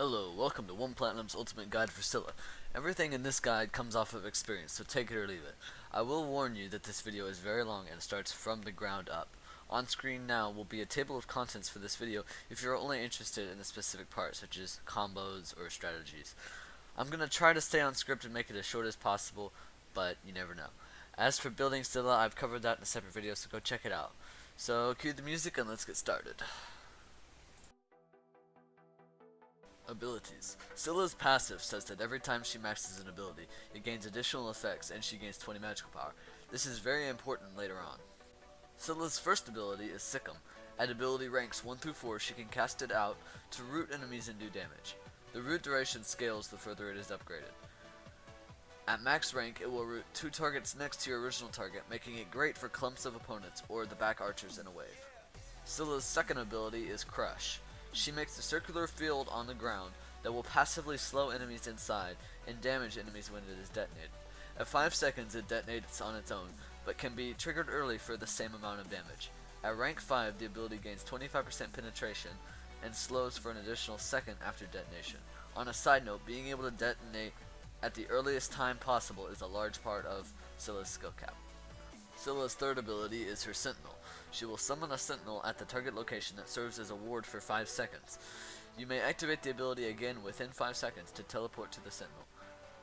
Hello, welcome to OnePlatinum's Ultimate Guide for Scylla. Everything in this guide comes off of experience, so take it or leave it. I will warn you that this video is very long and starts from the ground up. On screen now will be a table of contents for this video if you're only interested in a specific part, such as combos or strategies. I'm going to try to stay on script and make it as short as possible, but you never know. As for building Scylla, I've covered that in a separate video, so go check it out. So cue the music and let's get started. Abilities. Scylla's passive says that every time she maxes an ability, it gains additional effects and she gains 20 magical power. This is very important later on. Scylla's first ability is Scylla. At ability ranks 1 through 4, she can cast it out to root enemies and do damage. The root duration scales the further it is upgraded. At max rank, it will root 2 targets next to your original target, making it great for clumps of opponents or the back archers in a wave. Scylla's second ability is Crush. She makes a circular field on the ground that will passively slow enemies inside and damage enemies when it is detonated. At 5 seconds it detonates on its own, but can be triggered early for the same amount of damage. At rank 5 the ability gains 25% penetration and slows for an additional second after detonation. On a side note, being able to detonate at the earliest time possible is a large part of Scylla's skill cap. Scylla's third ability is her Sentinel. She will summon a Sentinel at the target location that serves as a ward for 5 seconds. You may activate the ability again within 5 seconds to teleport to the Sentinel.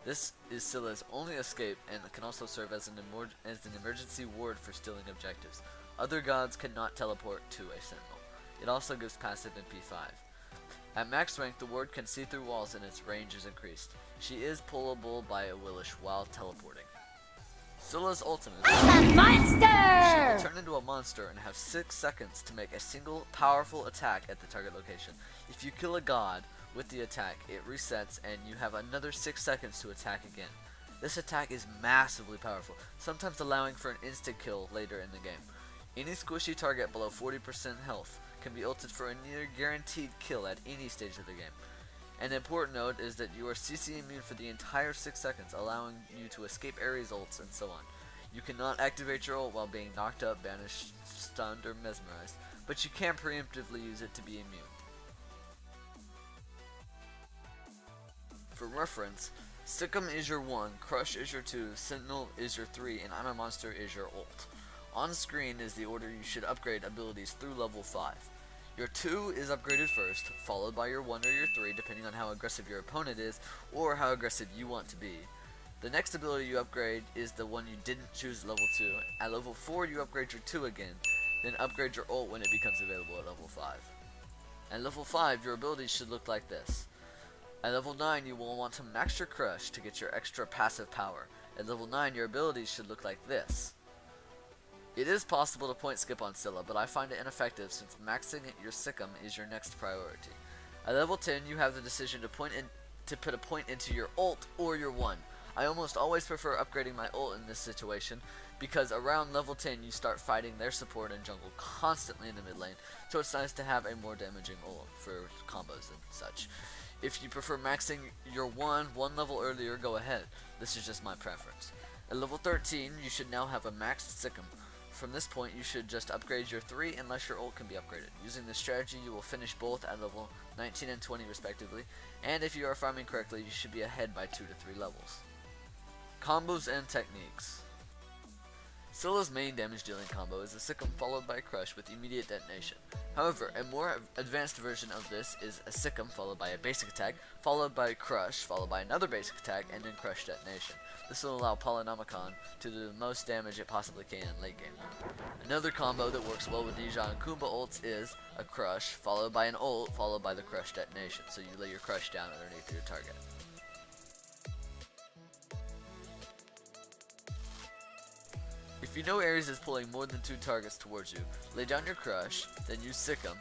This is Scylla's only escape and can also serve as an emergency ward for stealing objectives. Other gods cannot teleport to a Sentinel. It also gives passive in P5. At max rank, the ward can see through walls and its range is increased. She is pullable by a Willish while teleporting. Scylla's ultimate is a monster! She will turn into a monster and have 6 seconds to make a single powerful attack at the target location. If you kill a god with the attack, it resets and you have another 6 seconds to attack again. This attack is massively powerful, sometimes allowing for an instant kill later in the game. Any squishy target below 40% health can be ulted for a near guaranteed kill at any stage of the game. An important note is that you are CC immune for the entire 6 seconds, allowing you to escape Ares ults and so on. You cannot activate your ult while being knocked up, banished, stunned, or mesmerized, but you can preemptively use it to be immune. For reference, Sickum is your 1, Crush is your 2, Sentinel is your 3, and I'm a Monster is your ult. On screen is the order you should upgrade abilities through level 5. Your 2 is upgraded first, followed by your 1 or your 3 depending on how aggressive your opponent is or how aggressive you want to be. The next ability you upgrade is the one you didn't choose at level 2. At level 4 you upgrade your 2 again, then upgrade your ult when it becomes available at level 5. At level 5 your abilities should look like this. At level 9 you will want to max your Crush to get your extra passive power. At level 9 your abilities should look like this. It is possible to point skip on Scylla, but I find it ineffective since maxing your Sickum is your next priority. At level 10, you have the decision to put a point into your ult or your 1. I almost always prefer upgrading my ult in this situation because around level 10 you start fighting their support and jungle constantly in the mid lane, so it's nice to have a more damaging ult for combos and such. If you prefer maxing your 1 level earlier, go ahead. This is just my preference. At level 13, you should now have a maxed Sickum. From this point, you should just upgrade your 3 unless your ult can be upgraded. Using this strategy, you will finish both at level 19 and 20 respectively, and if you are farming correctly, you should be ahead by 2 to 3 levels. Combos and techniques. Scylla's main damage dealing combo is a Sickum followed by a Crush with immediate detonation. However, a more advanced version of this is a Sickum followed by a basic attack, followed by Crush, followed by another basic attack, and then Crush detonation. This will allow Polynomicon to do the most damage it possibly can late game. Another combo that works well with Ninja and Kumba ults is a Crush, followed by an ult, followed by the Crush detonation, so you lay your Crush down underneath your target. If you know Ares is pulling more than 2 targets towards you, lay down your Crush, then use Sickum,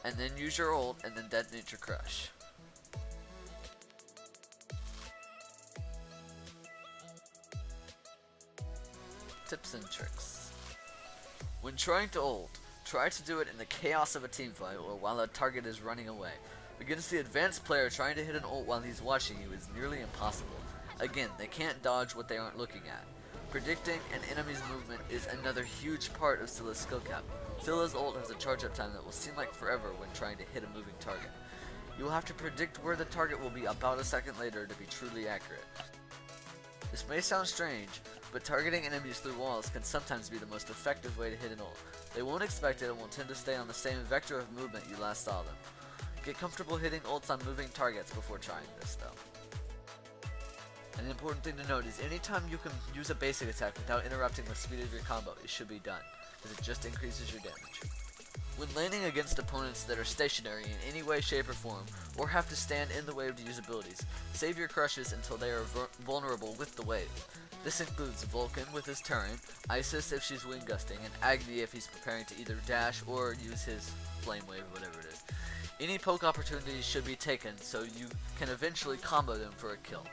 and then use your ult, and then detonate your Crush. Tips and tricks. When trying to ult, try to do it in the chaos of a teamfight or while a target is running away. Against the advanced player, trying to hit an ult while he's watching you is nearly impossible. Again, they can't dodge what they aren't looking at. Predicting an enemy's movement is another huge part of Scylla's skill cap. Scylla's ult has a charge up time that will seem like forever when trying to hit a moving target. You will have to predict where the target will be about a second later to be truly accurate. This may sound strange, but targeting enemies through walls can sometimes be the most effective way to hit an ult. They won't expect it and will tend to stay on the same vector of movement you last saw them. Get comfortable hitting ults on moving targets before trying this though. An important thing to note is anytime you can use a basic attack without interrupting the speed of your combo, it should be done, as it just increases your damage. When landing against opponents that are stationary in any way, shape, or form, or have to stand in the wave to use abilities, save your crushes until they are vulnerable with the wave. This includes Vulcan with his turret, Isis if she's wind gusting, and Agni if he's preparing to either dash or use his flame wave, whatever it is. Any poke opportunities should be taken so you can eventually combo them for a kill.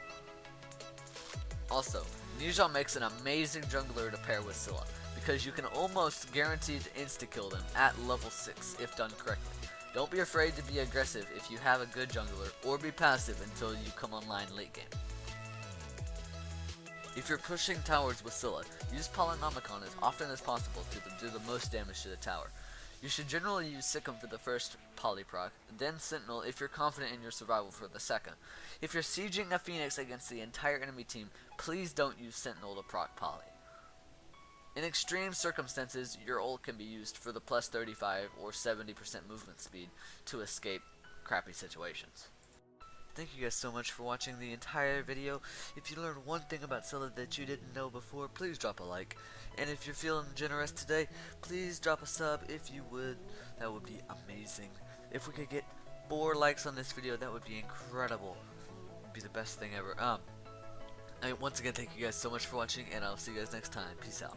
Also, Nijal makes an amazing jungler to pair with Scylla, because you can almost guaranteed insta-kill them at level 6 if done correctly. Don't be afraid to be aggressive if you have a good jungler, or be passive until you come online late game. If you're pushing towers with Scylla, use Polynomicon as often as possible to do the most damage to the tower. You should generally use Sikkim for the first polyproc, then Sentinel if you're confident in your survival for the second. If you're sieging a Phoenix against the entire enemy team, please don't use Sentinel to proc poly. In extreme circumstances, your ult can be used for the plus 35 or 70% movement speed to escape crappy situations. Thank you guys so much for watching the entire video. If you learned one thing about Scylla that you didn't know before, please drop a like. And if you're feeling generous today, please drop a sub if you would. That would be amazing. If we could get 4 likes on this video, that would be incredible. It would be the best thing ever. Once again, thank you guys so much for watching, and I'll see you guys next time. Peace out.